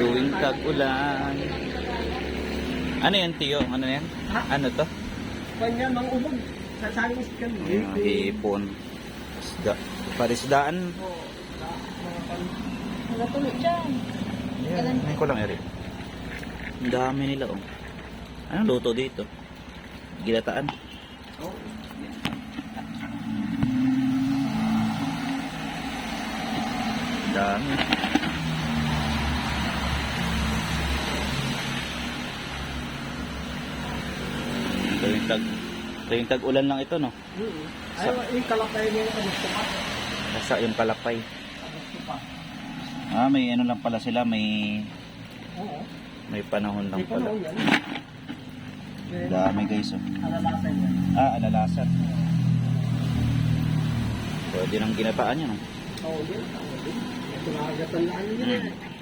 Tuwing tag-ulan. Ano yan, Tiyo? Ano yan? Ha? Ano to? Kanya, mga ubog. Sa Chinese kan. Hipon. Isda. Parisdaan. Oo. Mga pan. Wala tuloy dyan. Yan. Ngayon ko lang, Eric. Ang dami nila, oh. Anong luto dito? Gilataan. Oo. Ang dami. Tuwing tag-ulan lang ito, no? Ay, yung kalakay niya yung gusto pa. Nasa yung palapay. Gusto pa. May ano lang pala sila, may Oo. panahon lang Hindi pa pala. noon yan. Dami guys, oh. Alalasan yan. Alalasan. Pwede nang ginataan yan, oh. Oo din. Ito nakagatan na ano yun.